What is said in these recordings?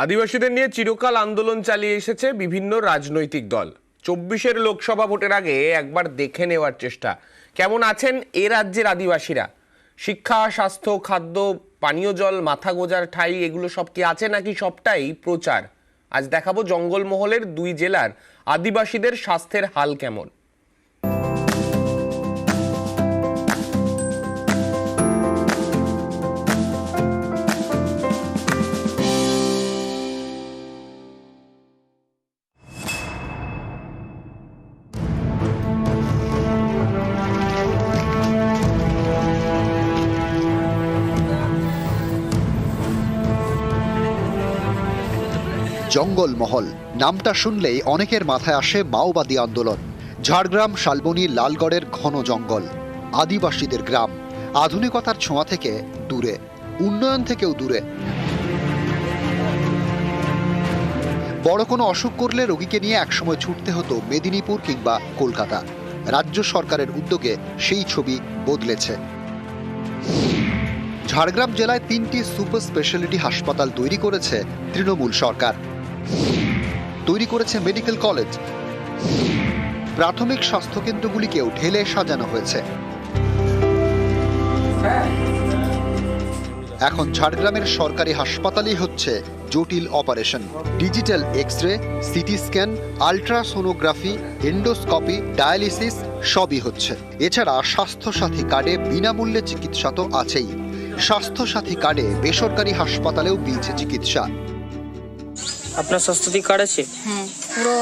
আদিবাসীদের নিয়ে চিরকাল আন্দোলন চালিয়ে এসেছে বিভিন্ন রাজনৈতিক দল। ২৪-এর লোকসভা ভোটের আগে একবার দেখে নেওয়ার চেষ্টা, কেমন আছেন এ রাজ্যের আদিবাসীরা। শিক্ষা, স্বাস্থ্য, খাদ্য, পানীয় জল, মাথা গোজার ঠাঁই, এগুলো সব কি আছে নাকি সবটাই প্রচার? আজ দেখাবো জঙ্গলমহলের ২ জেলার আদিবাসীদের স্বাস্থ্যের হাল কেমন। জঙ্গলমহল নামটা শুনলেই অনেকের মাথায় আসে মাওবাদী আন্দোলন। ঝাড়গ্রাম, শালবনী, লালগড়ের ঘন জঙ্গল, আদিবাসীদের গ্রাম, আধুনিকতার ছোঁয়া থেকে দূরে, উন্নয়ন থেকেও দূরে। বড় কোনো অসুখ করলে রোগীকে নিয়ে একসময় ছুটতে হতো মেদিনীপুর কিংবা কলকাতা। রাজ্য সরকারের উদ্যোগে সেই ছবি বদলেছে। ঝাড়গ্রাম জেলায় ৩টি সুপার স্পেশালিটি হাসপাতাল তৈরি করেছে তৃণমূল সরকার। তৈরি করেছে মেডিকেল কলেজ, প্রাথমিক স্বাস্থ্যকেন্দ্রগুলিকেও ঢেলে সাজানো হয়েছে। এখন ঝাড়গ্রামের সরকারি হাসপাতালেই হচ্ছে জটিল operation. Digital X-ray, CT scan, ultrasonography, endoscopy, dialysis সবই হচ্ছে। এছাড়া স্বাস্থ্যসাথী কার্ডে বিনামূল্যে চিকিৎসা তো আছেই। স্বাস্থ্যসাথী কার্ডে বেসরকারি হাসপাতালেও মিলছে চিকিৎসা। আপনার স্বাস্থ্যসাথী কার্ড আছে? হ্যাঁ, পুরো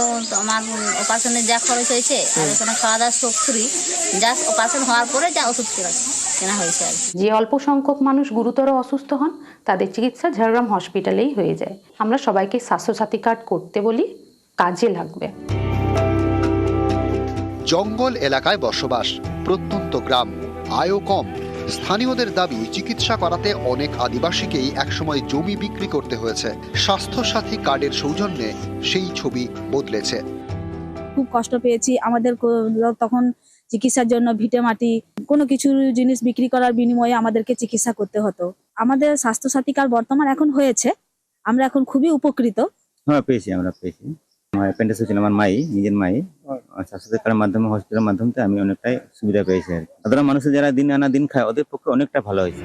আমার অপারেশনে যা খরচ হয়েছে আর এখানে খাওয়া দাওয়া সব ফ্রি। জাস্ট অপারেশন হওয়ার পরে যা ওষুধ কেনা হয়েছে আর যে অল্প সংখ্যক মানুষ গুরুতর অসুস্থ হন তাদের চিকিৎসা ঝাড়গ্রাম হসপিটালেই হয়ে যায়। আমরা সবাইকে স্বাস্থ্যসাথী কার্ড করতে বলি, কাজে লাগবে। জঙ্গল এলাকায় বসবাস, প্রত্যন্ত গ্রাম, আয়ও কম। স্থানীয়দের দাবি, চিকিৎসা করাতে অনেক আদিবাসীকেই একসময় জমি বিক্রি করতে হয়েছে। স্বাস্থ্যসাথী কার্ডের সৌজন্যে সেই ছবি বদলেছে। খুব কষ্ট পেয়েছি। আমাদের তখন চিকিৎসার জন্য ভিটে মাটি, কোনো কিছু জিনিস বিক্রি করার বিনিময়ে আমাদেরকে চিকিৎসা করতে হতো। আমাদের স্বাস্থ্যসাথী কার্ড বর্তমান এখন হয়েছে, আমরা এখন খুবই উপকৃত। হ্যাঁ, আমরা পেয়েছি। আমার অ্যাপেন্ডিক্স হয়েছিল, আমার নিজের মাই। স্বাস্থ্যসাথী কার্ডের মাধ্যমে, হসপিটালের মাধ্যমে আমি অনেকটাই সুবিধা পেয়েছি। সাধারণ মানুষের যারা দিন আনা দিন খায়, ওদের পক্ষে অনেকটা ভালো হয়েছে।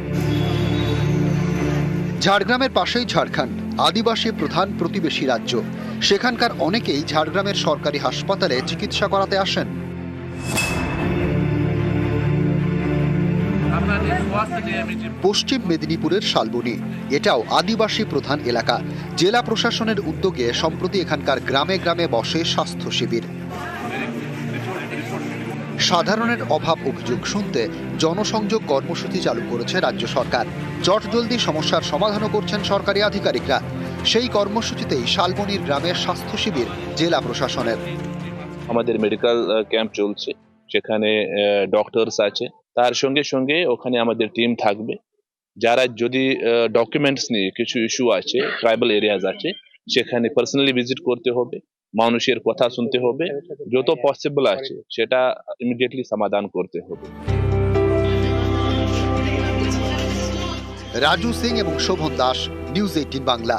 ঝাড়গ্রামের পাশেই ঝাড়খণ্ড, আদিবাসী প্রধান প্রতিবেশী রাজ্য। সেখানকার অনেকেই ঝাড়গ্রামের সরকারি হাসপাতালে চিকিৎসা করাতে আসেন। পশ্চিম মেদিনীপুরের শালবনী, এটাও আদিবাসী প্রধান এলাকা। জেলা প্রশাসনের উদ্যোগে সম্প্রতি এখানকার গ্রামে গ্রামে বসে স্বাস্থ্য শিবির। সাধারণের অভাব অভিযোগ শুনতে জনসংযোগ কর্মসূচি চালু করেছে রাজ্য সরকার। চটজলদি সমস্যার সমাধানও করছেন সরকারি আধিকারিকরা। সেই কর্মসূচিতেই শালবনীর গ্রামের স্বাস্থ্য শিবির জেলা প্রশাসনের। আমাদের মেডিকেল ক্যাম্প চলছে, সেখানে ডক্টরস আছে, তার সঙ্গে সঙ্গে ওখানে আমাদের টিম থাকবে। যারা যদি ডকুমেন্টস নিয়ে কিছু ইস্যু আছে, ট্রাইবাল এরিয়াজ আছে, সেখানে পার্সোনালি ভিজিট করতে হবে, মানুষের কথা শুনতে হবে, যত পসিবল আছে সেটা ইমিডিয়েটলি সমাধান করতে হবে। রাজু সিং এবং শোভন দাস, নিউজ 18 বাংলা।